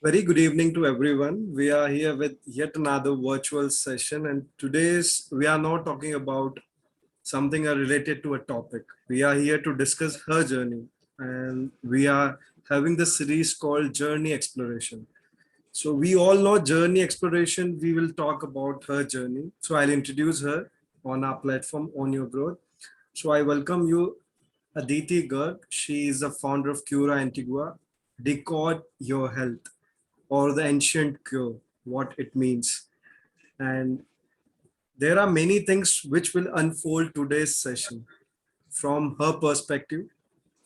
Very good evening to everyone. We are here with yet another virtual session, and today's we are not talking about something related to a topic. We are here to discuss her journey, and we are having the series called Journey Exploration. So we all know Journey Exploration. We will talk about her journey. So I'll introduce her on our platform On Your Growth. So I welcome you, Aditi Garg. She is the founder of Cura Antigua. Decode Your Health, or the ancient cure, what it means. And there are many things which will unfold today's session from her perspective,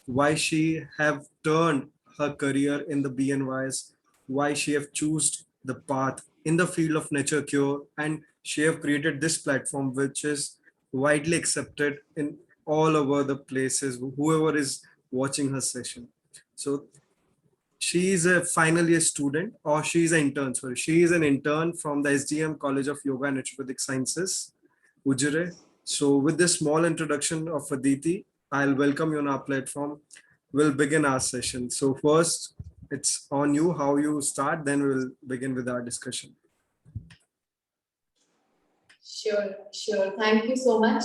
why she have turned her career in the BNYs, why she have chosen the path in the field of nature cure, and she have created this platform which is widely accepted in all over the places, whoever is watching her session. So she is a final year student, or she is an intern. Sorry, she is an intern from the SDM College of Yoga and Naturopathic Sciences, Ujjire. So, with this small introduction of Aditi, I'll welcome you on our platform. We'll begin our session. So, first, it's on you how you start, then we'll begin with our discussion. Sure. Thank you so much,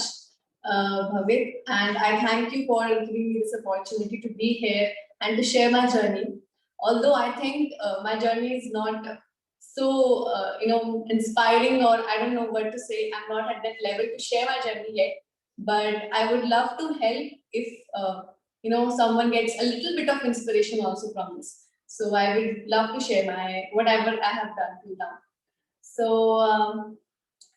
Bhavit. And I thank you for giving me this opportunity to be here and to share my journey. Although I think my journey is not so, inspiring, or I don't know what to say. I'm not at that level to share my journey yet. But I would love to help if, someone gets a little bit of inspiration also from this. So I would love to share whatever I have done till now. So,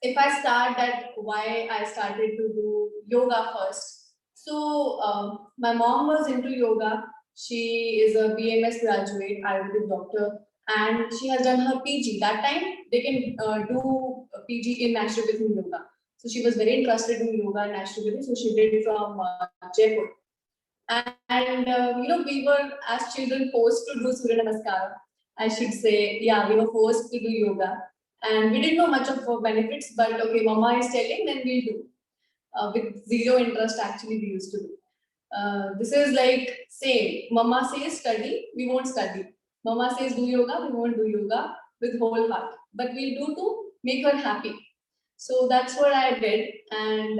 if I start that why I started to do yoga first. So my mom was into yoga. She is a BMS graduate, Ayurvedic doctor, and she has done her PG. That time they can do a PG in naturopathy yoga. So she was very interested in yoga and naturopathy. So she did from Jaipur. And we were as children forced to do Surya Namaskara. I should say, yeah, we were forced to do yoga, and we didn't know much of benefits. But okay, Mama is telling, then we'll do. With zero interest, actually, we used to do. This is like same. Mama says study, we won't study. Mama says do yoga, we won't do yoga with whole heart. But we'll do to make her happy. So that's what I did, and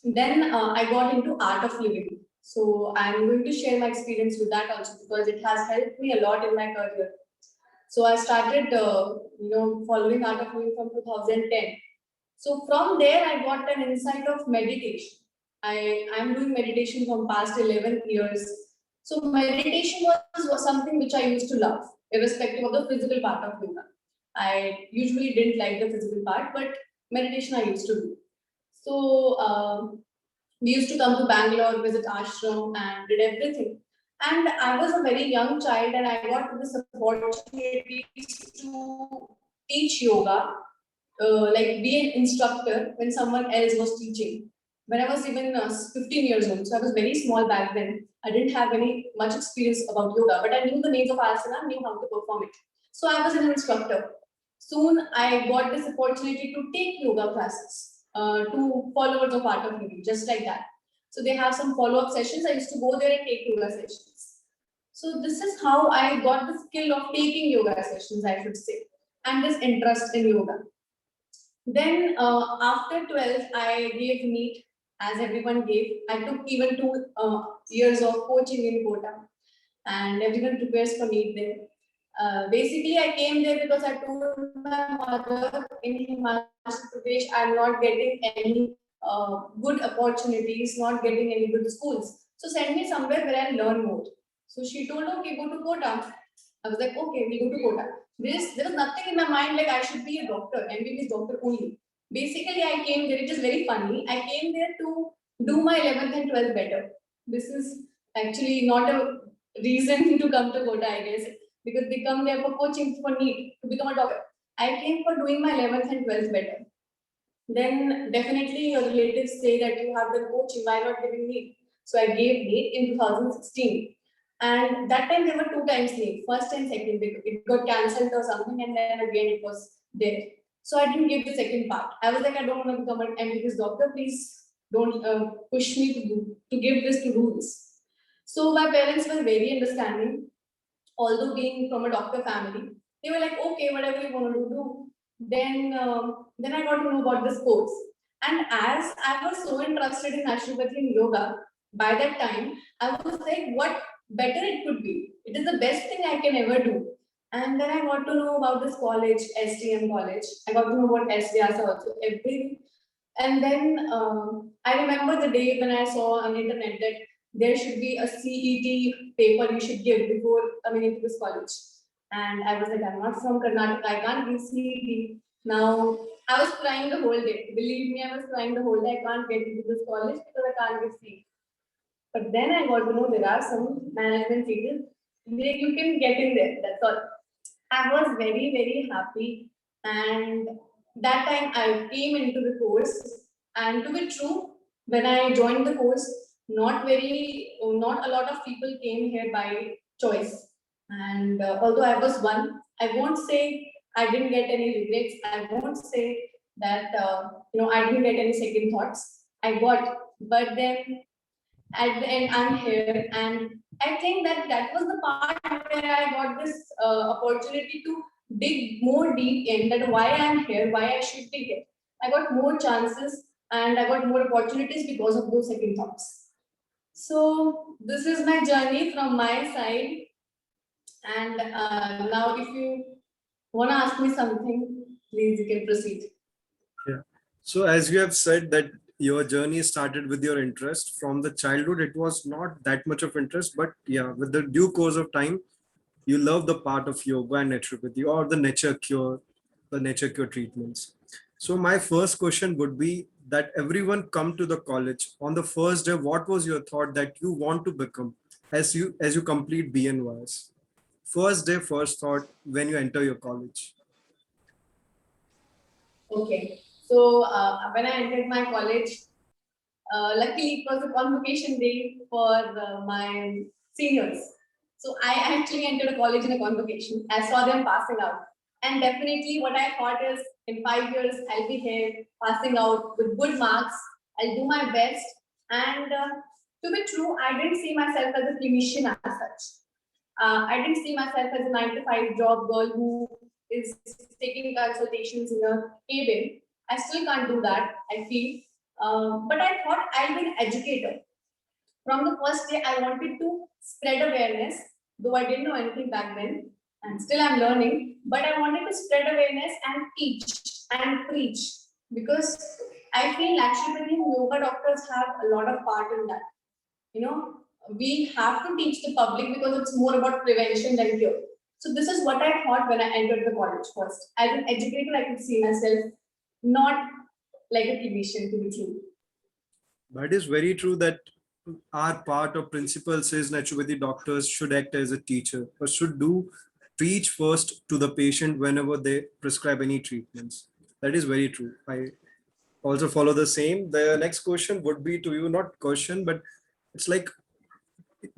then I got into art of living. So I'm going to share my experience with that also because it has helped me a lot in my career. So I started, following art of living from 2010. So from there, I got an insight of meditation. I'm doing meditation from past 11 years. So meditation was something which I used to love, irrespective of the physical part of yoga. I usually didn't like the physical part, but meditation I used to do. So we used to come to Bangalore, visit ashram, and did everything. And I was a very young child, and I got this opportunity to teach yoga, like be an instructor when someone else was teaching. When I was even 15 years old, so I was very small back then. I didn't have any much experience about yoga, but I knew the names of asana, knew how to perform it. So I was an instructor. Soon I got this opportunity to take yoga classes to followers of Art of Living, just like that. So they have some follow-up sessions. I used to go there and take yoga sessions. So this is how I got the skill of taking yoga sessions, I should say, and this interest in yoga. Then after 12th, I gave NEET as everyone gave. I took even 2 years of coaching in Kota, and everyone prepares for NEET there. Basically, I came there because I told my mother in Himachal Pradesh, I'm not getting any good opportunities, not getting any good schools. So send me somewhere where I learn more. So she told, okay, go to Kota. I was like, okay, we go to Kota. There was nothing in my mind like I should be a doctor, MBBS doctor only. Basically, I came there, it is very funny. I came there to do my 11th and 12th better. This is actually not a reason to come to Kota, I guess, because they come there for coaching for NEET to become a doctor. I came for doing my 11th and 12th better. Then definitely your relatives say that you have the coaching, why not giving NEET? So I gave NEET in 2016. And that time there were 2 times NEET, first and second, because it got cancelled or something, and then again it was there. So I didn't give the second part. I was like, I don't want to become an MBBS doctor. Please don't push me to give this to do this. So my parents were very understanding. although being from a doctor family, they were like, okay, whatever you want to do. Then I got to know about this course. And as I was so interested in naturopathy and yoga, by that time, I was like, what better it could be? It is the best thing I can ever do. And then I got to know about this college, STM college. I got to know about SVS also. And then I remember the day when I saw on the internet that there should be a CET paper you should give before coming into this college. And I was like, I'm not from Karnataka, I can't give CET. Now, I was crying the whole day. Believe me, I was crying the whole day. I can't get into this college because I can't give CET. But then I got to know there are some management seats where you can get in there. That's all. I was very, very happy. And that time I came into the course. And to be true, when I joined the course, not a lot of people came here by choice. And although I was one, I won't say I didn't get any regrets. I won't say that I didn't get any second thoughts. I got, but then at the end I'm here, and I think that that was the part where I got this opportunity to dig more deep in that why I'm here, why I should be here. I got more chances and I got more opportunities because of those second thoughts. So this is my journey from my side. And now if you want to ask me something, please you can proceed. Yeah. So as you have said that your journey started with your interest from the childhood, it was not that much of interest, but yeah, with the due course of time, you love the part of yoga and naturopathy or the nature cure treatments. So my first question would be that everyone come to the college on the first day. What was your thought that you want to become as you complete BNYs? First day, first thought when you enter your college. Okay. So when I entered my college, luckily it was a convocation day for my seniors. So I actually entered a college in a convocation. I saw them passing out. And definitely what I thought is in 5 years, I'll be here passing out with good marks. I'll do my best. And to be true, I didn't see myself as a clinician as such. I didn't see myself as a 9 to 5 job girl who is taking consultations in a cabin. I still can't do that, I feel. But I thought I'll be an educator. From the first day, I wanted to spread awareness, though I didn't know anything back then, and still I'm learning. But I wanted to spread awareness and teach and preach because I feel naturopathy and yoga doctors have a lot of part in that. You know, we have to teach the public because it's more about prevention than cure. So this is what I thought when I entered the college first. As an educator, I could see myself not like a clinician, to be true. That is very true that our part of principle says naturopathy doctors should act as a teacher or should do preach first to the patient whenever they prescribe any treatments. That is very true. I also follow the same. The next question would be to you, not question, but it's like,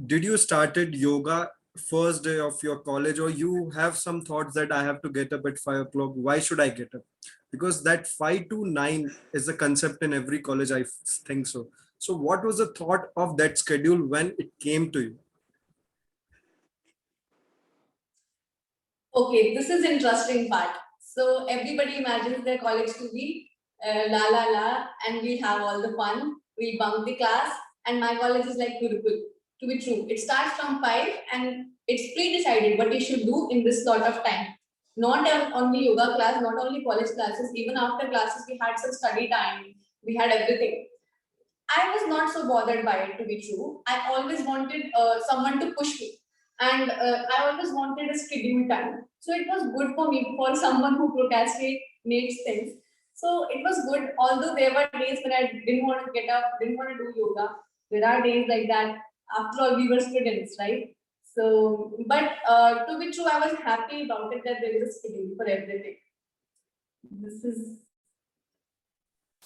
did you started yoga first day of your college, or you have some thoughts that I have to get up at 5 o'clock? Why should I get up? Because that 5 to 9 is a concept in every college, I think so. So what was the thought of that schedule when it came to you? Okay, this is interesting part. So everybody imagines their college to be la la la, and we have all the fun. We bunk the class, and my college is like Gurukul. To be true, it starts from 5, and it's pre-decided what you should do in this sort of time. Not only yoga class, not only college classes. Even after classes, we had some study time. We had everything. I was not so bothered by it, to be true. I always wanted someone to push me, and I always wanted a schedule time. So it was good for me, for someone who procrastinates things. So it was good, although there were days when I didn't want to get up, didn't want to do yoga. There are days like that. After all, we were students, right? So, but to be true, I was happy about it that there is a schedule for everything. This is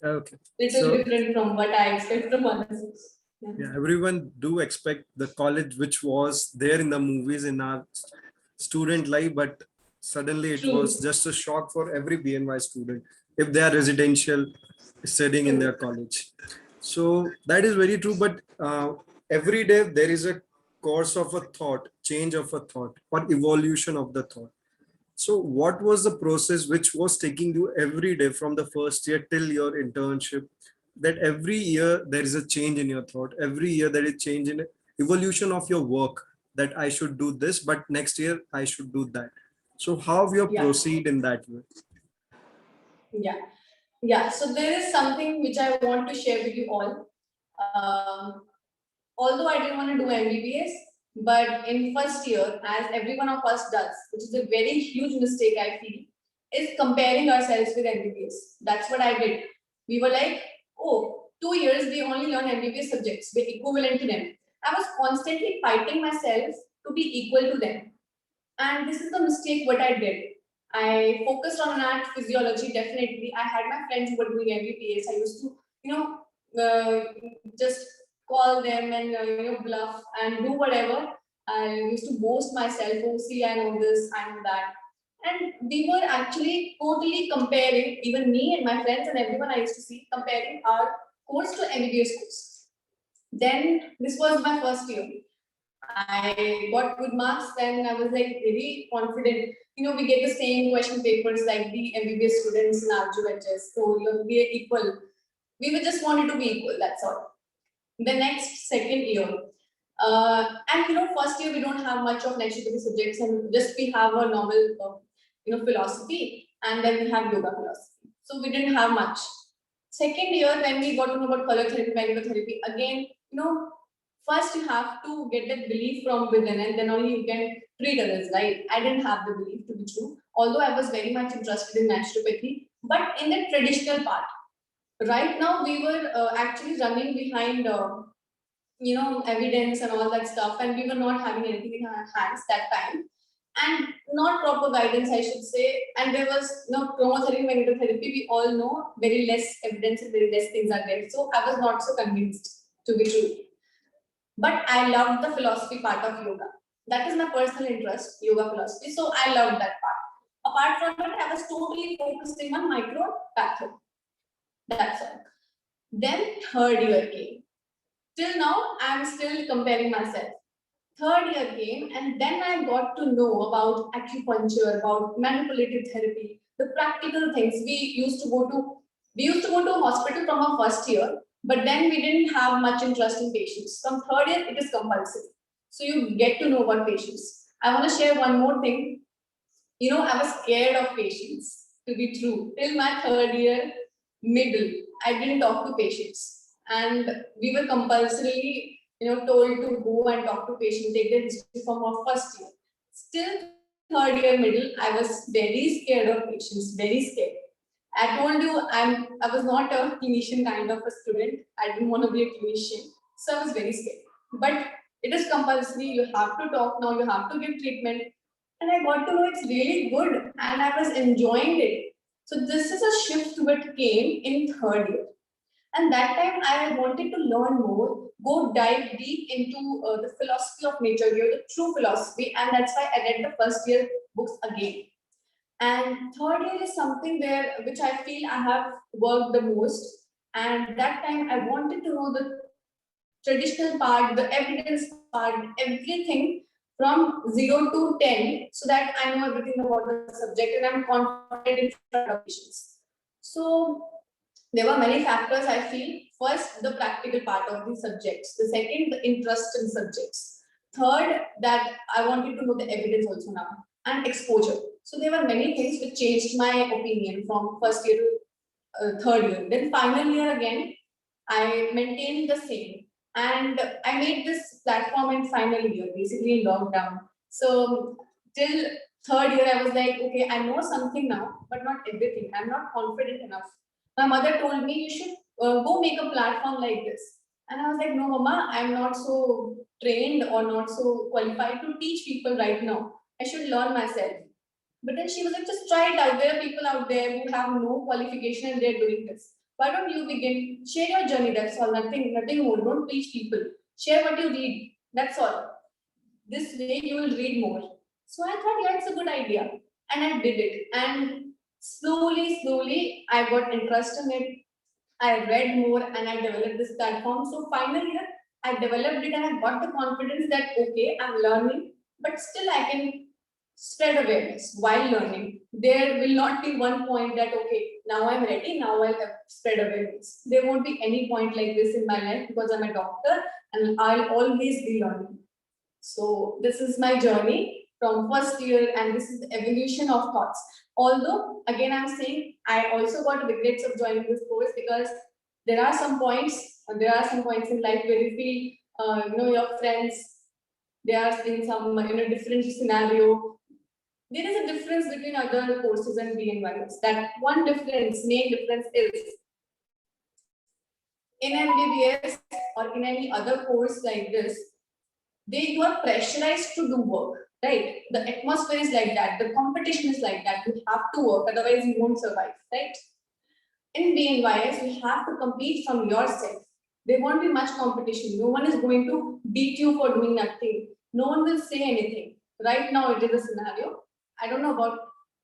Okay. little So different from what I expect from others. Yeah. yeah, everyone do expect the college which was there in the movies in our student life, but suddenly it True. was just a shock for every BNY student if they are residential studying in their college. So that is very true. But every day there is a course of a thought, change of a thought, or evolution of the thought. So what was the process which was taking you every day from the first year till your internship? That every year there is a change in your thought. Every year there is change in evolution of your work, that I should do this, but next year I should do that. So how you Yeah, proceed in that way? yeah, yeah. So there is something which I want to share with you all. Um, Although I didn't want to do MBBS, but in first year, as every one of us does, which is a very huge mistake I feel, is comparing ourselves with MBBS. That's what I did. We were like, oh, 2 years we only learn MBBS subjects, we're equivalent to them. I was constantly fighting myself to be equal to them. And this is the mistake what I did. I focused on math, physiology, definitely. I had my friends who were doing MBBS. I used to, just call them and, bluff and do whatever. I used to boast myself, oh, see, I know this, I know that. And we were actually totally comparing, even me and my friends and everyone I used to see, comparing our course to MBBS course. Then this was my first year. I got good marks, then I was like very confident. We get the same question papers like the MBBS students in RGHS, so we are equal. We were just wanted to be equal, that's all. The next second year, and first year we don't have much of next year subjects, and just we have a normal, philosophy, and then we have yoga philosophy. So we didn't have much. Second year, when we got to know about color therapy, magnetotherapy, again, first you have to get that belief from within, and then only you can treat others, right? I didn't have the belief to be true, although I was very much interested in naturopathy, but in the traditional part. Right now, we were actually running behind, evidence and all that stuff, and we were not having anything in our hands that time, and not proper guidance, I should say. And there was no chromotherapy, magnetotherapy. We all know very less evidence and very less things are there. So I was not so convinced to be true. But I loved the philosophy part of yoga. That is my personal interest, yoga philosophy. So I loved that part. Apart from it, I was totally focusing on micro patho. That's all. Then third year came. Till now, I'm still comparing myself. Third year came, and then I got to know about acupuncture, about manipulative therapy, the practical things. We used to go to a hospital from our first year, but then we didn't have much interest in patients. From third year, it is compulsory. So you get to know about patients. I want to share one more thing. I was scared of patients, to be true. Till my third year, middle, I didn't talk to patients. And we were compulsorily, told to go and talk to patients, take their history from our first year. Still third year, middle, I was very scared of patients, very scared. I told you I was not a clinician kind of a student. I didn't want to be a clinician. So I was very scared. But it is compulsory. You have to talk now, you have to give treatment. And I got to know it's really good and I was enjoying it. So this is a shift what came in third year. And that time I wanted to learn more, go dive deep into the philosophy of nature here, the true philosophy. And that's why I read the first year books again. And third year is something where which I feel I have worked the most. And that time I wanted to know the traditional part, the evidence part, everything from 0 to 10, so that I know everything about the subject and I'm confident in front of patients. So there were many factors I feel. First, the practical part of the subjects. The second, the interest in subjects. Third, that I wanted to know the evidence also now, and exposure. So there were many things which changed my opinion from first year to third year. Then final year again, I maintained the same. And I made this platform in final year, basically in lockdown. So till third year, I was like, okay, I know something now, but not everything. I'm not confident enough. My mother told me you should go make a platform like this. And I was like, no, mama, I'm not so trained or not so qualified to teach people right now. I should learn myself. But then she was like, just try it out. There are people out there who have no qualification and they're doing this. Why don't you begin? Share your journey, that's all. Nothing more. Don't teach people. Share what you read. That's all. This way you will read more. So I thought, yeah, it's a good idea. And I did it. And slowly, I got interest in it. I read more and I developed this platform. So finally, I developed it and I got the confidence that, okay, I'm learning, but still I can spread awareness while learning. There will not be one point that, okay, now I'm ready, now I'll spread awareness. There won't be any point like this in my life because I'm a doctor and I'll always be learning. So this is my journey from first year, and this is the evolution of thoughts. Although, again, I'm saying I also got regrets of joining this course because there are some points in life where you feel, your friends, they are in some in a different scenario. There is a difference between other courses and BNYS. That one difference, main difference is in MBBS or in any other course like this, you are pressurized to do work, right? The atmosphere is like that, the competition is like that. You have to work, otherwise you won't survive, right? In BNYS, you have to compete from yourself. There won't be much competition. No one is going to beat you for doing nothing. No one will say anything. Right now, it is a scenario. I don't know about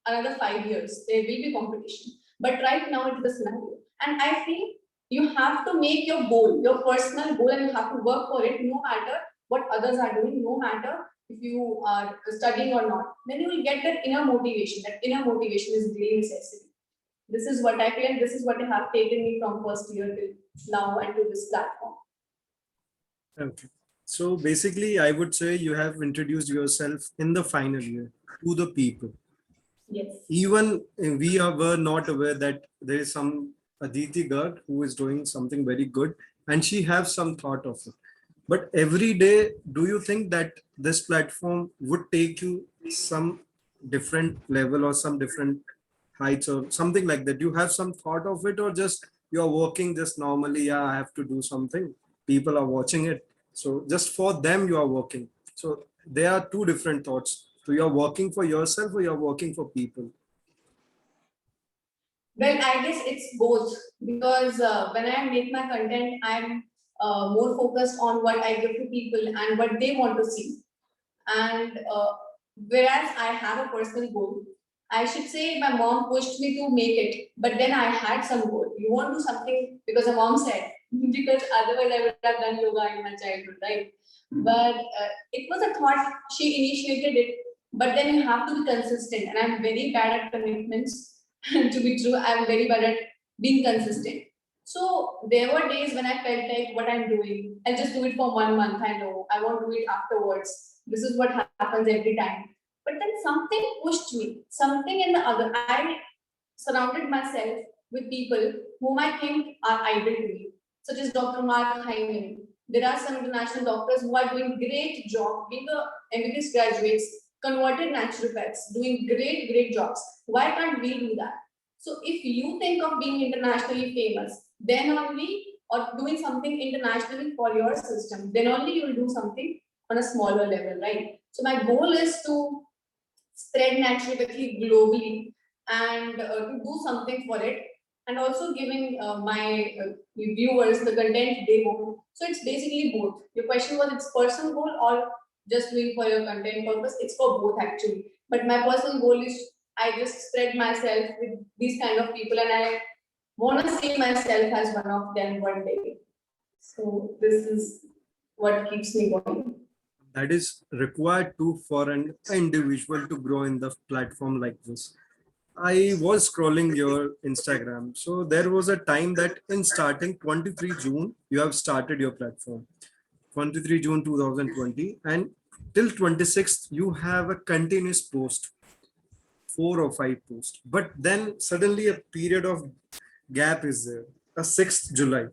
another 5 years, there will be competition. But right now, it is a scenario. And I feel you have to make your goal, your personal goal, and you have to work for it no matter what others are doing, no matter if you are studying or not. Then you will get that inner motivation. That inner motivation is really necessary. This is what I feel, and this is what I have taken me from first year till now and to this platform. Okay. So basically, I would say you have introduced yourself in the final year to the people. Yes. Even were not aware that there is some Aditi Garg who is doing something very good, and she has some thought of it. But every day, do you think that this platform would take you some different level or some different heights or something like that? Do you have some thought of it, or just you're working just normally? Yeah, I have to do something. People are watching it. So just for them, you are working. So there are two different thoughts. So you're working for yourself or you're working for people? Well, I guess it's both because when I make my content, I'm more focused on what I give to people and what they want to see. And whereas I have a personal goal, I should say my mom pushed me to make it, but then I had some goal. You want to do something because the mom said, because otherwise I would have done yoga in my childhood, right? But it was a thought, she initiated it, but then you have to be consistent. And I'm very bad at commitments. To be true, I'm very bad at being consistent. So there were days when I felt like what I'm doing, I'll just do it for 1 month. I know I won't do it afterwards. This is what happens every time. But then something pushed me, something in the other. I surrounded myself with people whom I think are idol to me, such as Dr. Mark Hyman. There are some international doctors who are doing great job, being a MBBS graduates, converted naturopaths, doing great jobs. Why can't we do that? So if you think of being internationally famous, then only, or doing something internationally for your system, then only you will do something on a smaller level, right? So my goal is to spread naturopathy globally and to do something for it, and also giving my viewers the content they want. So it's basically both. Your question was it's personal goal or just doing for your content purpose. It's for both actually. But my personal goal is I just spread myself with these kind of people, and I want to see myself as one of them one day. So this is what keeps me going. That is required to for an individual to grow in the platform like this. I was scrolling your Instagram. So there was a time that in starting 23 June, you have started your platform. 23 June 2020, and till 26th, you have a continuous post, 4 or 5 posts. But then suddenly a period of gap is there, a 6th July.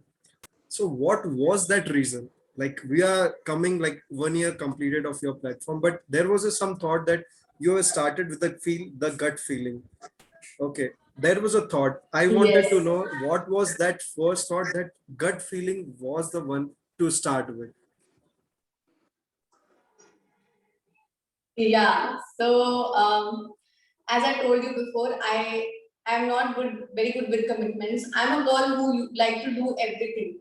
So what was that reason? Like we are coming like 1 year completed of your platform, but there was some thought that you have started with the gut feeling. Okay, there was a thought. I wanted to Yes. know what was that first thought, that gut feeling was the one to start with. Yeah. So as I told you before, I am not very good with commitments. I'm a girl who like to do everything.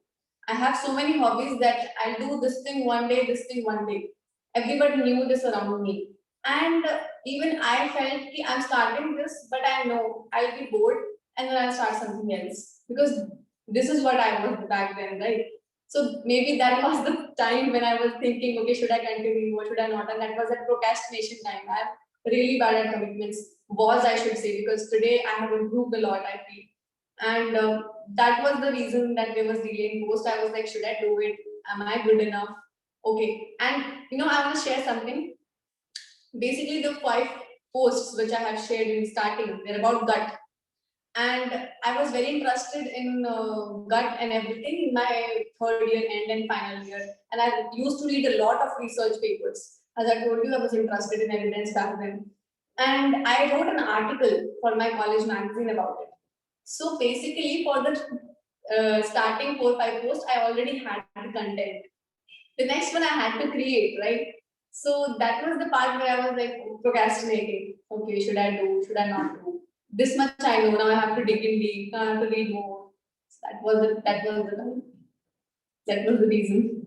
I have so many hobbies that I'll do this thing one day, this thing one day. Everybody knew this around me. And even I felt ki I'm starting this, but I know I'll be bored and then I'll start something else. Because this is what I was back then, right? So maybe that was the time when I was thinking, okay, should I continue or should I not? And that was a procrastination time. I'm really bad at commitments, was I should say, because today I have improved a lot, I feel. And that was the reason that there was delay in post. I was like, should I do it? Am I good enough? Okay. And I want to share something. Basically, the 5 posts which I have shared in starting, they're about gut. And I was very interested in gut and everything in my third year end and final year. And I used to read a lot of research papers. As I told you, I was interested in evidence back then. And I wrote an article for my college magazine about it. So basically, for the starting 4 5 posts, I already had the content. The next one I had to create, right? So that was the part where I was like procrastinating. Okay, should I do? Should I not do? This much I know. Now I have to dig in deep. Now I have to read more. So that was the reason.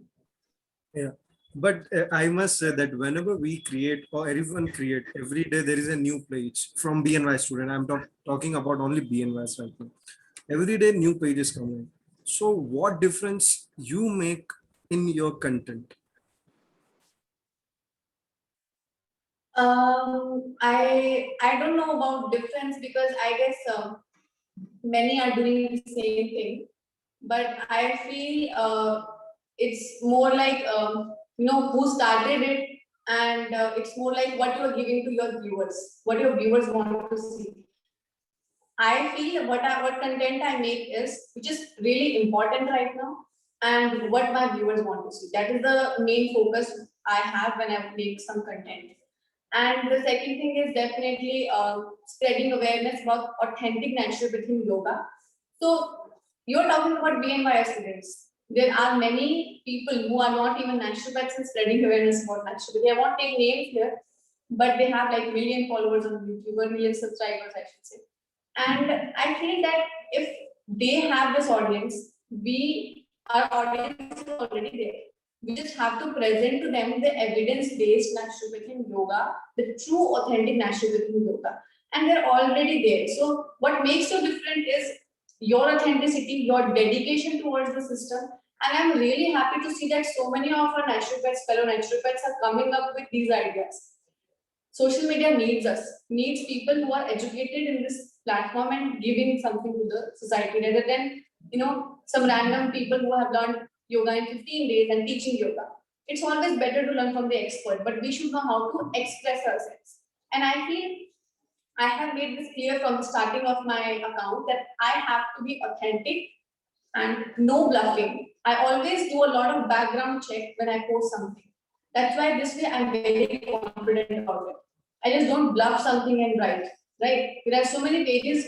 Yeah. But I must say that whenever we create or everyone create, every day there is a new page from BNY student. I'm talking about only BNYs right now. Every day new pages coming. So what difference you make in your content? I don't know about difference because I guess many are doing the same thing, but I feel it's more like who started it, and it's more like what you are giving to your viewers, what your viewers want to see. I feel what content I make is which is really important right now, and what my viewers want to see. That is the main focus I have when I make some content. And the second thing is definitely spreading awareness about authentic naturopathic yoga. So you're talking about BNY students. There are many people who are not even naturopaths and spreading awareness about naturopathy. I won't take names here, but they have like million followers on YouTube or million subscribers, I should say. And I feel that if they have this audience, our audience is already there. We just have to present to them the evidence-based naturopathic yoga, the true authentic naturopathic yoga. And they're already there. So what makes you different is your authenticity, your dedication towards the system. And I'm really happy to see that so many of our naturopaths, fellow naturopaths are coming up with these ideas. Social media needs us, needs people who are educated in this platform and giving something to the society rather than, some random people who have learned yoga in 15 days and teaching yoga. It's always better to learn from the expert, but we should know how to express ourselves. And I feel I have made this clear from the starting of my account that I have to be authentic and no bluffing. I always do a lot of background check when I post something. That's why this way I'm very confident about it. I just don't bluff something and write, right? There are so many pages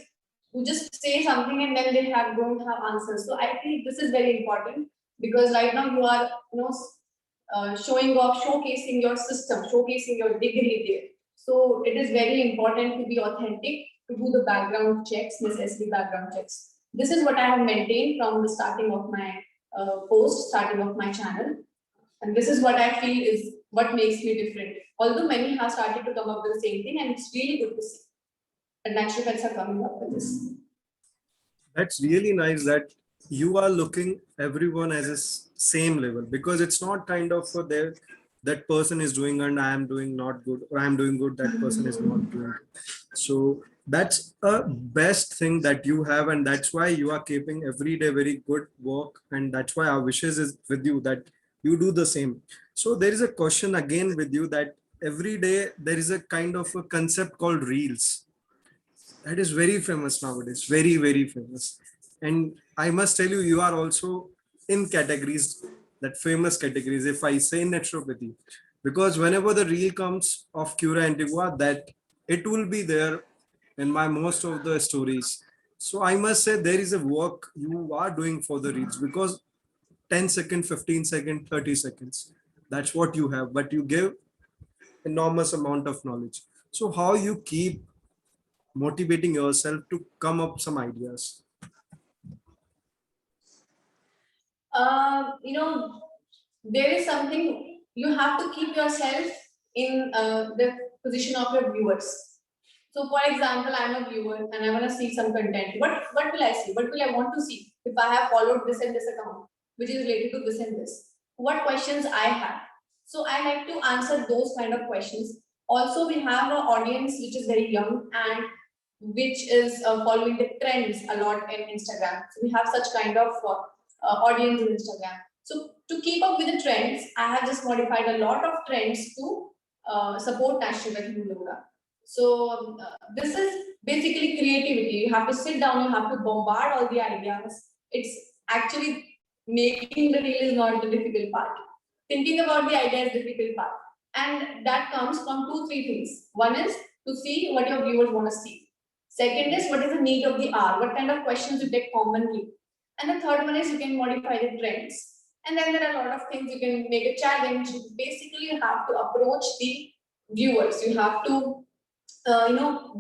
who just say something and then they don't have answers. So I think this is very important because right now you are, showing off, showcasing your system, showcasing your degree there. So it is very important to be authentic, to do the background checks, necessary background checks. This is what I have maintained from the starting of my post, starting of my channel. And this is what I feel is what makes me different. Although many have started to come up with the same thing, and it's really good to see that naturopaths are coming up with this. That's really nice that you are looking everyone as a same level, because it's not kind of for there that person is doing and I am doing not good, or I am doing good, that person is not doing good. So that's a best thing that you have, and that's why you are keeping every day very good work, and that's why our wishes is with you that you do the same. So there is a question again with you that every day there is a kind of a concept called reels that is very famous nowadays, very very famous. And I must tell you, you are also in categories, that famous categories, if I say naturopathy, because whenever the reel comes of Cura Antigua, that it will be there in my most of the stories. So I must say there is a work you are doing for the reels, because 10 seconds, 15 seconds, 30 seconds, that's what you have, but you give enormous amount of knowledge. So how you keep motivating yourself to come up some ideas? There is something you have to keep yourself in the position of your viewers. So, for example, I'm a viewer and I want to see some content. What will I see? What will I want to see if I have followed this and this account? which is related to this and this. What questions I have. So I like to answer those kind of questions. Also, we have an audience which is very young and which is following the trends a lot in Instagram. So we have such kind of audience in Instagram. So to keep up with the trends, I have just modified a lot of trends to support naturopathy in yoga. So this is basically creativity. You have to sit down, you have to bombard all the ideas. It's actually making the reel is not the difficult part. Thinking about the idea is the difficult part. And that comes from two, three things. One is to see what your viewers want to see. Second is what is the need of the hour, what kind of questions you get commonly. And the third one is you can modify the trends. And then there are a lot of things you can make a challenge. Basically, you have to approach the viewers. You have to,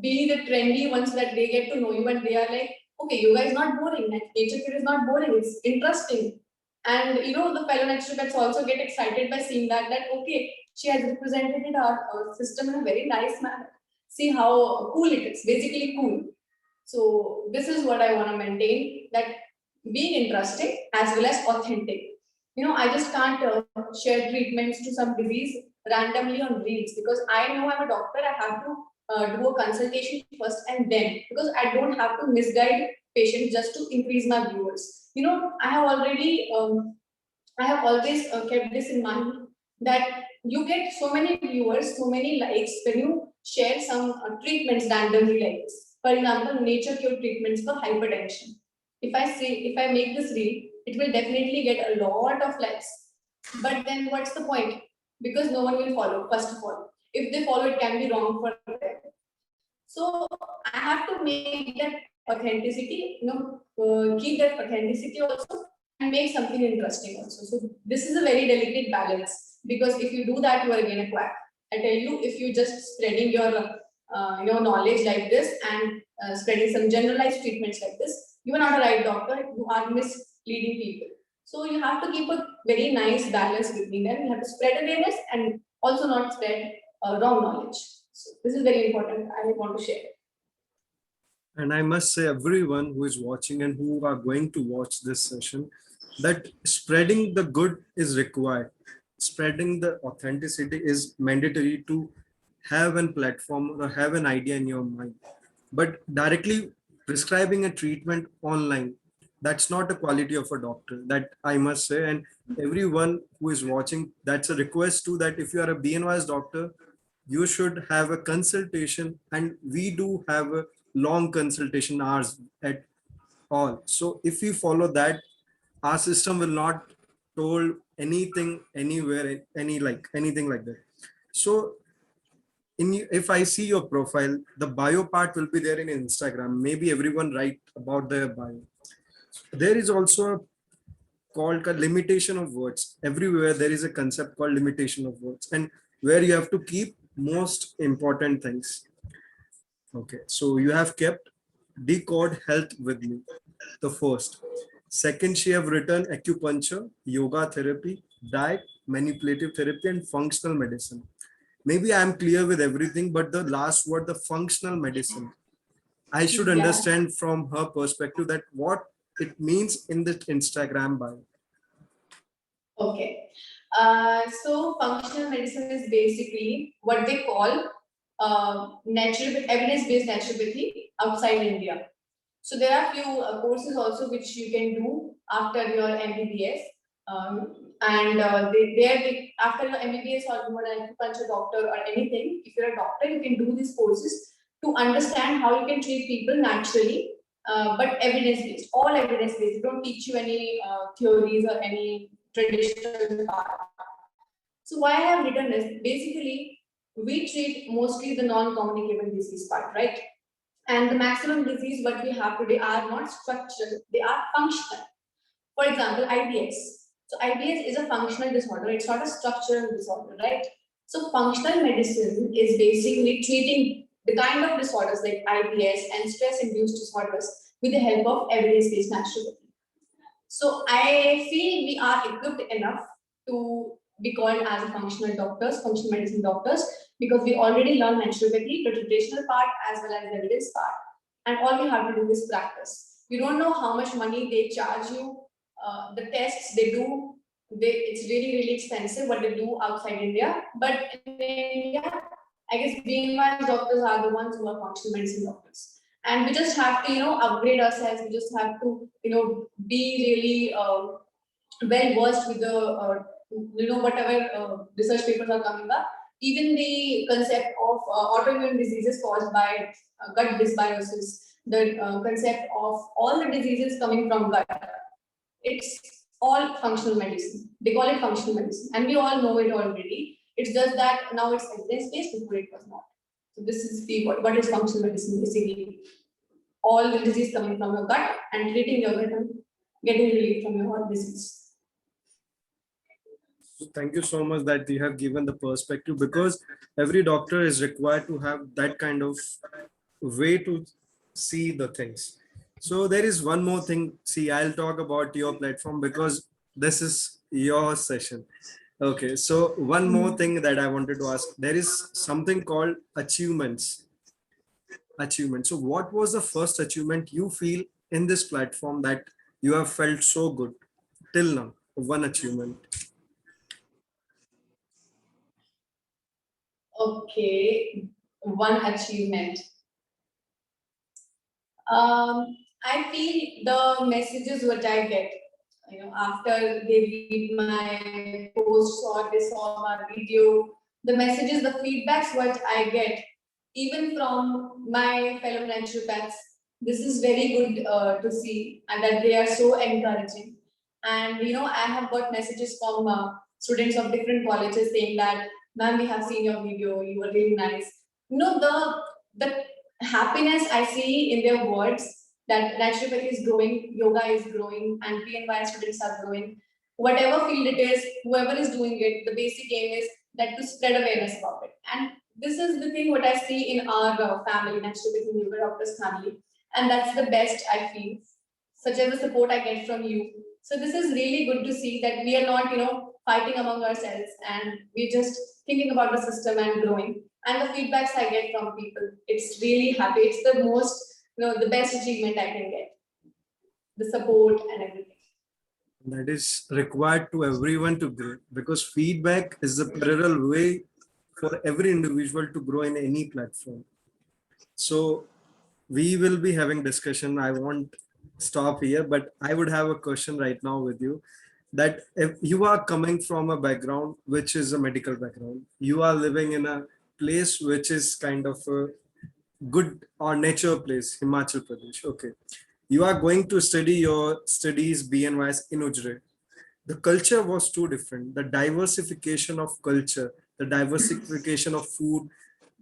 be the trendy ones that they get to know you and they are like, okay, yoga is not boring. Like, nature care is not boring. It's interesting. And the fellow naturopaths also get excited by seeing that okay, she has represented our system in a very nice manner. See how cool it is. Basically, cool. So this is what I want to maintain. That being interesting as well as authentic. I just can't share treatments to some disease randomly on reels because I know I'm a doctor. I have to do a consultation first and then because I don't have to misguide patients just to increase my viewers. I have already, I have always kept this in mind that you get so many viewers, so many likes when you share some treatments randomly like this. For example, nature cure treatments for hypertension. If I make this reel, it will definitely get a lot of likes. But then what's the point? Because no one will follow, first of all. If they follow, it can be wrong for them. So I have to make that authenticity, keep that authenticity also and make something interesting also. So this is a very delicate balance because if you do that, you are again a quack. I tell you, if you just spreading your knowledge like this and spreading some generalized treatments like this, you are not a right doctor. You are misleading people. So you have to keep a very nice balance between them. You have to spread awareness and also not spread wrong knowledge. So this is very important. I want to share. And I must say, everyone who is watching and who are going to watch this session, that spreading the good is required. Spreading the authenticity is mandatory to have a platform or have an idea in your mind. But directly prescribing a treatment online, that's not a quality of a doctor, that I must say. And everyone who is watching, that's a request to that if you are a BNYS doctor, you should have a consultation, and we do have a long consultation hours at all. So if we follow that, our system will not told anything anywhere, anything like that. So if I see your profile, the bio part will be there in Instagram. Maybe everyone write about their bio. There is also a called a limitation of words. Everywhere there is a concept called limitation of words, and where you have to keep most important things. Okay, so you have kept decode health with me, the first. Second, she have written acupuncture, yoga therapy, diet, manipulative therapy, and functional medicine. Maybe I'm clear with everything, but the last word, the functional medicine, I should Yeah. understand from her perspective that what it means in the Instagram bio. Okay. So functional medicine is basically what they call evidence-based naturopathy outside India. So there are few courses also which you can do after your MBBS. And after your MBBS or you are an acupuncture doctor or anything, if you're a doctor, you can do these courses to understand how you can treat people naturally, but evidence-based, all evidence-based. They don't teach you any theories or any traditional part. So why I have written this, basically, we treat mostly the non-communicable disease part, right? And the maximum disease what we have today are not structural, they are functional. For example, IBS. So IBS is a functional disorder, it's not a structural disorder, right? So functional medicine is basically treating the kind of disorders like IBS and stress-induced disorders with the help of evidence-based naturopathy. So I feel we are equipped enough to be called as a functional doctors, functional medicine doctors, because we already learn naturopathy, the traditional part as well as the evidence part. And all we have to do is practice. You don't know how much money they charge you the tests they do, it's really expensive what they do outside India. But in India, I guess BMS doctors are the ones who are functional medicine doctors. And we just have to, upgrade ourselves. We just have to, be really well versed with the, whatever research papers are coming up. Even the concept of autoimmune diseases caused by gut dysbiosis, the concept of all the diseases coming from gut, it's all functional medicine. They call it functional medicine, and we all know it already. It's just that now it's evidence-based, before it was not. So this is the what is functional medicine basically? All the disease coming from your gut and treating your gut and getting relief from your disease. So thank you so much that you have given the perspective, because every doctor is required to have that kind of way to see the things. So there is one more thing. See, I'll talk about your platform because this is your session. Okay, so one more thing that I wanted to ask. There is something called achievements. Achievement. So what was the first achievement you feel in this platform that you have felt so good till now? One achievement. Okay, one achievement. I feel the messages what I get, after they read my post or they saw my video, the messages, the feedbacks what I get, even from my fellow naturopaths, this is very good to see, and that they are so encouraging. And I have got messages from students of different colleges saying that, "Ma'am, we have seen your video. You were really nice." The happiness I see in their words, that naturopathy is growing, yoga is growing, and PNY students are growing. Whatever field it is, whoever is doing it, the basic aim is that to spread awareness about it. And this is the thing what I see in our family, naturopathy yoga doctors family, and that's the best I feel. Such as the support I get from you. So this is really good to see that we are not, fighting among ourselves, and we're just thinking about the system and growing. And the feedbacks I get from people, it's really happy. It's the most, the best achievement I can get. The support and everything. That is required to everyone to grow, because feedback is the parallel way for every individual to grow in any platform. So we will be having discussion. I won't stop here, but I would have a question right now with you, that if you are coming from a background which is a medical background, you are living in a place which is kind of a good or nature place, Himachal Pradesh. Okay, you are going to study your studies BNYs in Ujre. The culture was too different. The diversification of culture, the diversification of food,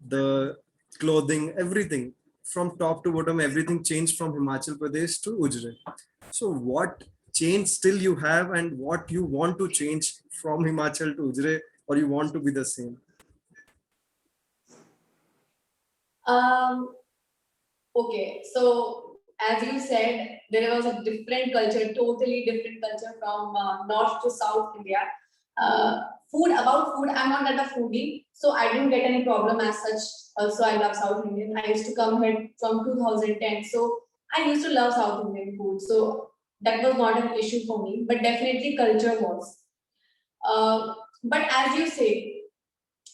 the clothing, everything from top to bottom, everything changed from Himachal Pradesh to Ujre. So what change still you have, and what you want to change from Himachal to Ujre, or you want to be the same? Okay, so as you said, there was a different culture, totally different culture from north to south India. About food, I'm not that a foodie, so I didn't get any problem as such. Also, I love South Indian. I used to come here from 2010, so I used to love South Indian food. So that was not an issue for me, but definitely culture was. But as you say,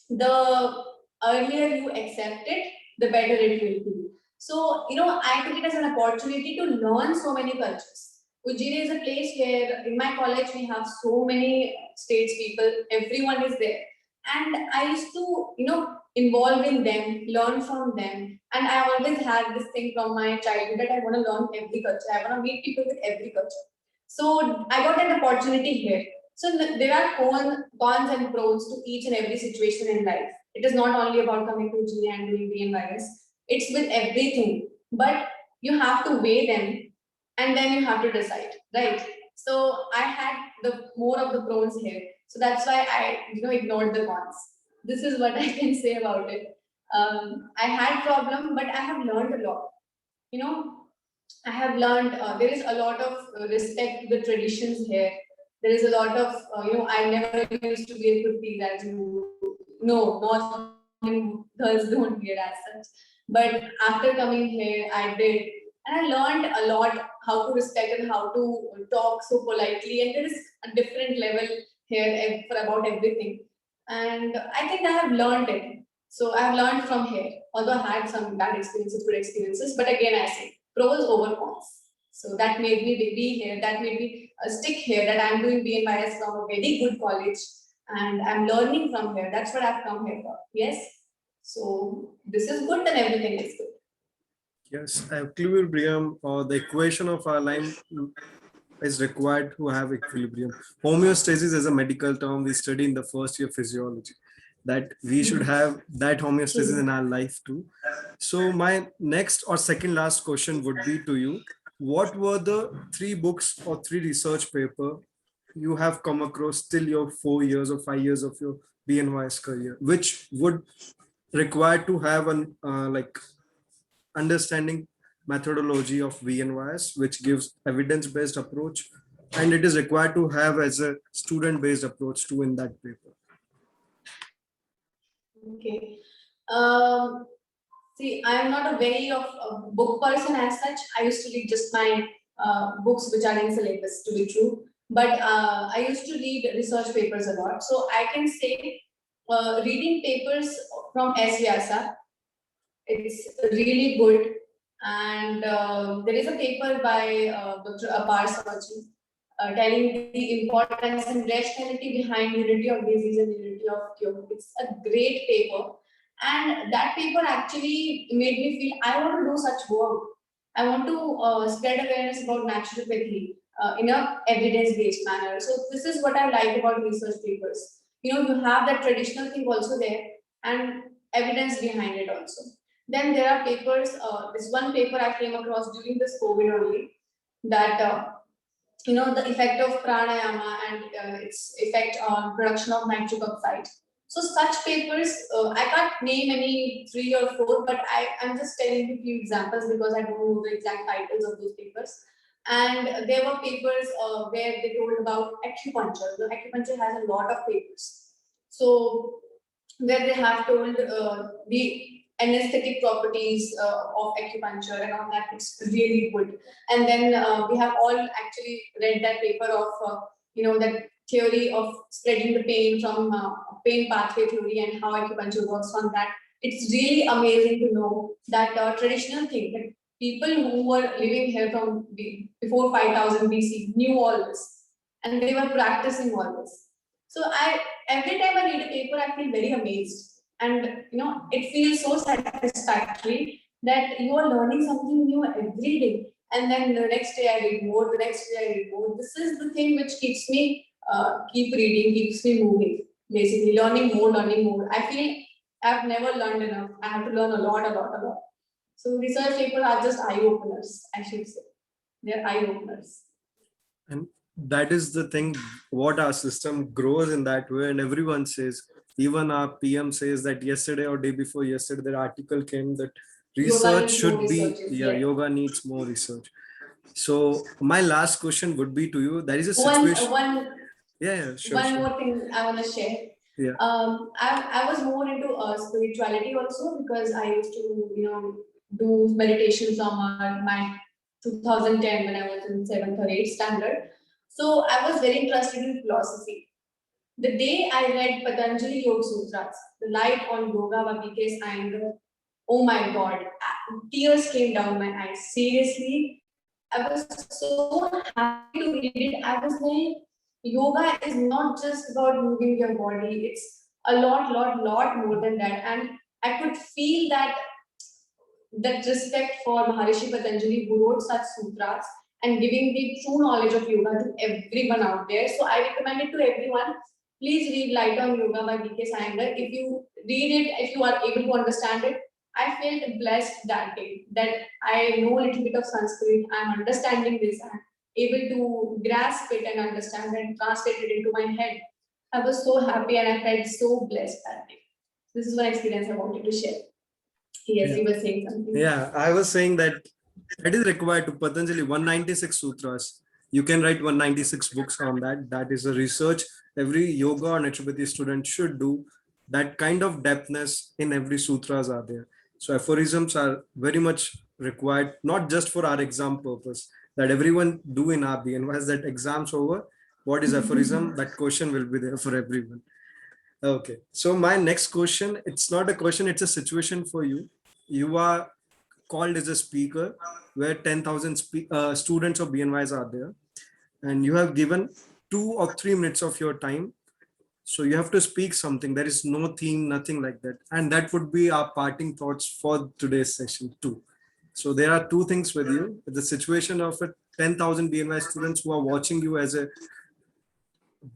the earlier you accept it, the better it will be. So, I took it as an opportunity to learn so many cultures. Ujjain is a place where in my college we have so many states people, everyone is there. And I used to, involve in them, learn from them. And I always had this thing from my childhood that I want to learn every culture. I want to meet people with every culture. So I got an opportunity here. So there are cons and pros to each and every situation in life. It is not only about coming to G and doing BNYS. It's with everything. But you have to weigh them and then you have to decide, right? So I had the more of the pros here. So that's why I, ignored the cons. This is what I can say about it. I had problem, but I have learned a lot. You know, I have learned there is a lot of respect to the traditions here. There is a lot of, I never used to wear kurtis as you know, North Indian girls don't wear as such. But after coming here, I did. And I learned a lot how to respect and how to talk so politely. And there is a different level here for about everything. And I think I have learned it. So I have learned from here, although I had some bad experiences, good experiences. But again, I say pros over cons. So that made me be here, that made me stick here, that I'm doing BNYS from a very good college and I'm learning from here. That's what I've come here for. Yes. So this is good, then everything is good. Yes, equilibrium or the equation of our life is required to have equilibrium. Homeostasis is a medical term we study in the first year physiology, that we should have that homeostasis in our life too. So my next or second last question would be to you. What were the 3 books or 3 research paper you have come across till your 4 years or 5 years of your BNYS career, which would require to have an like understanding methodology of BNYS, which gives evidence-based approach, and it is required to have as a student-based approach too in that paper. Okay. See, I am not a very of a book person as such. I used to read just my books which are in syllabus, to be true. But I used to read research papers a lot. So I can say reading papers from S. Vyasa, it's really good. And there is a paper by Dr. Apar Sawaji telling the importance and rationality behind unity of disease and unity of cure. It's a great paper. And that paper actually made me feel I want to do such work. I want to spread awareness about naturopathy in a evidence-based manner. So this is what I like about research papers. You know, you have that traditional thing also there and evidence behind it also. Then there are papers. This one paper I came across during this COVID only, that you know, the effect of pranayama and its effect on production of nitric oxide. So such papers, I can't name any 3 or 4, but I'm just telling you a few examples because I don't know the exact titles of those papers. And there were papers where they told about acupuncture. The acupuncture has a lot of papers. So where they have told the anesthetic properties of acupuncture and all that, it's really good. And then we have all actually read that paper of you know, that theory of spreading the pain from pain pathway theory and how acupuncture works on that. It's really amazing to know that traditional thing, that people who were living here from before 5000 BC knew all this and they were practicing all this. So every time I read a paper, I feel very amazed, and you know, it feels so satisfactory that you are learning something new every day. And then the next day I read more, the next day I read more. This is the thing which keeps me keep reading, keeps me moving. Basically, learning more, learning more. I feel I've never learned enough. I have to learn a lot, a lot, a lot. So research papers are just eye openers, I should say. They're eye openers. And that is the thing, what our system grows in that way. And everyone says, even our PM says that yesterday or day before yesterday, that article came that research should be, yoga needs more research. So my last question would be to you, there is a situation. Sure. One more thing I want to share. Yeah. I was more into spirituality also, because I used to, you know, do meditation from my 2010 when I was in 7th or 8th standard. So I was very interested in philosophy. The day I read Patanjali Yoga Sutras, the light on yoga by B.K. Iyengar, oh my God, tears came down my eyes. Seriously, I was so happy to read it. I was like, yoga is not just about moving your body. It's a lot more than that. And I could feel that respect for Maharishi Patanjali, who wrote such sutras and giving the true knowledge of yoga to everyone out there. So I recommend it to everyone. Please read Light on Yoga by B.K. Iyengar. If you read it, if you are able to understand it, I felt blessed that day that I know a little bit of Sanskrit. I'm understanding this. I'm able to grasp it and understand and translate it into my head. I was so happy and I felt so blessed that day. This is one experience I wanted to share. Yes, you were saying something. Yeah, I was saying that it is required to Patanjali 196 sutras. You can write 196 books on that. That is a research every yoga or naturopathy student should do. That kind of depthness in every sutras are there. So aphorisms are very much required, not just for our exam purpose, that everyone do in our BNYs, that exams over, what is aphorism? That question will be there for everyone. Okay. So my next question, it's not a question, it's a situation for you. You are called as a speaker where 10,000 students of BNYs are there, and you have given 2 or 3 minutes of your time. So you have to speak something. There is no theme, nothing like that. And that would be our parting thoughts for today's session too. So there are two things with you. The situation of a 10,000 BNY students who are watching you as a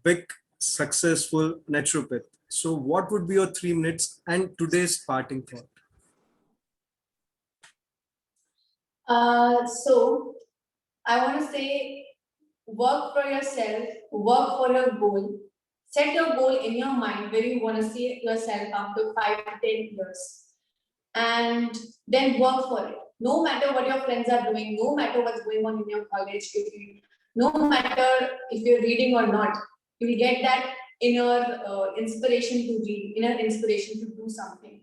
big, successful naturopath. So what would be your 3 minutes and today's parting thought? So I want to say, work for yourself, work for your goal. Set your goal in your mind where you want to see yourself after 5 to 10 years, and then work for it. No matter what your friends are doing, no matter what's going on in your college, no matter if you're reading or not, you will get that inner inspiration to read, inner inspiration to do something.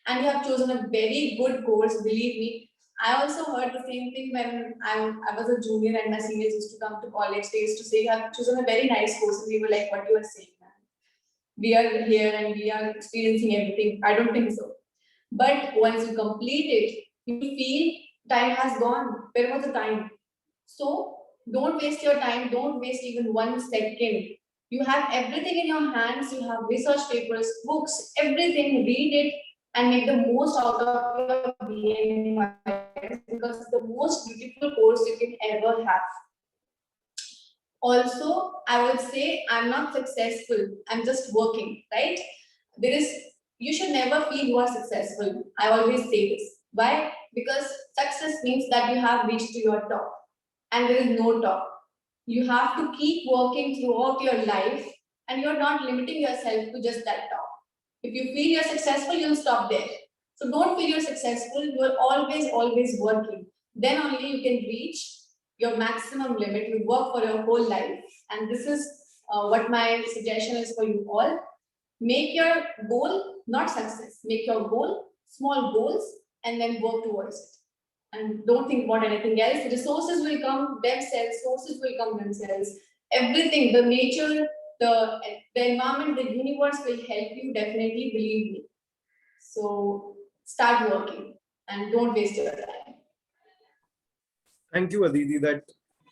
And you have chosen a very good course, believe me. I also heard the same thing when I was a junior and my seniors used to come to college. They used to say, you have chosen a very nice course. And we were like, what you are saying, man? We are here and we are experiencing everything. I don't think so. But once you complete it, you feel time has gone. Where was the time? So don't waste your time. Don't waste even 1 second. You have everything in your hands. You have research papers, books, everything. Read it and make the most out of your BNY, because it's the most beautiful course you can ever have. Also, I would say I'm not successful. I'm just working, right? You should never feel you are successful. I always say this. Why? Because success means that you have reached to your top and there is no top. You have to keep working throughout your life and you're not limiting yourself to just that top. If you feel you're successful, you'll stop there. So don't feel you're successful. You're always working. Then only you can reach your maximum limit. You work for your whole life. And this is what my suggestion is for you all. Make your goal not success. Make your goal small goals and then work towards it. And don't think about anything else. Resources will come themselves. Sources will come themselves. Everything, the nature, the environment, the universe will help you, definitely, believe me. So start working and don't waste your time. Thank you, Aditi, that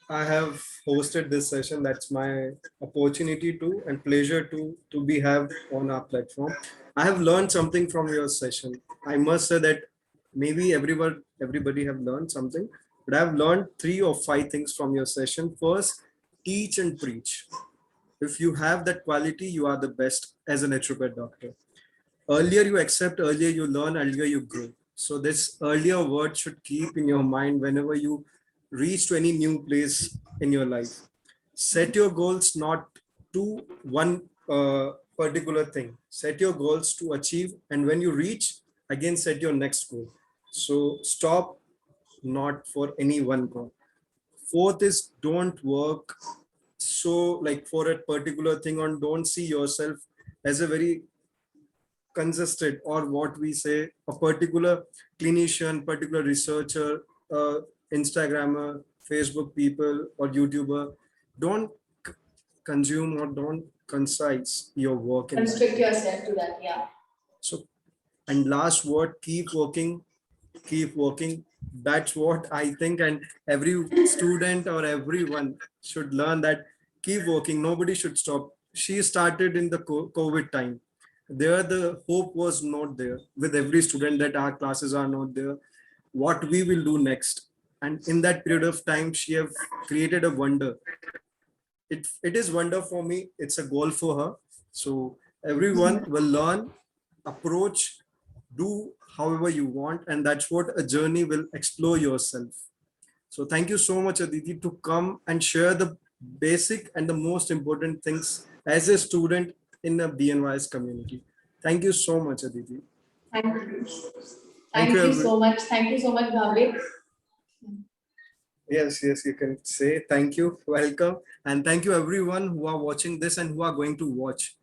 I have hosted this session. That's my opportunity to and pleasure to be have on our platform. I have learned something from your session. I must say that maybe everybody have learned something, but I've learned 3 or 5 things from your session. First, teach and preach. If you have that quality, you are the best as a naturopath doctor. Earlier you accept, earlier you learn, earlier you grow. So this earlier word should keep in your mind whenever you reach to any new place in your life. Set your goals not to one particular thing. Set your goals to achieve, and when you reach, again set your next goal. So stop not for any one goal. Fourth is, don't work so like for a particular thing, or don't see yourself as a very consistent, or what we say, a particular clinician, particular researcher, Instagrammer, Facebook people, or YouTuber. Don't consume or don't concise your work in Constrict that. yourself to that, yeah. So, and last word, keep working, keep working. That's what I think, and every student or everyone should learn that. Keep working, nobody should stop. She started in the COVID time. There the hope was not there with every student, that our classes are not there, what we will do next. And in that period of time, she have created a wonder. It is wonder for me, it's a goal for her. So everyone will learn, approach, do however you want, and that's what a journey will explore yourself. So thank you so much, Aditi, to come and share the basic and the most important things as a student in the BNY's community. Thank you so much, Aditi. Thank you. Thank you so much. Thank you so much, Bhavik. Yes, you can say thank you, welcome, and thank you everyone who are watching this and who are going to watch.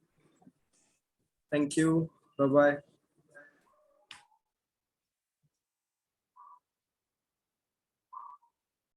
Thank you. Bye-bye.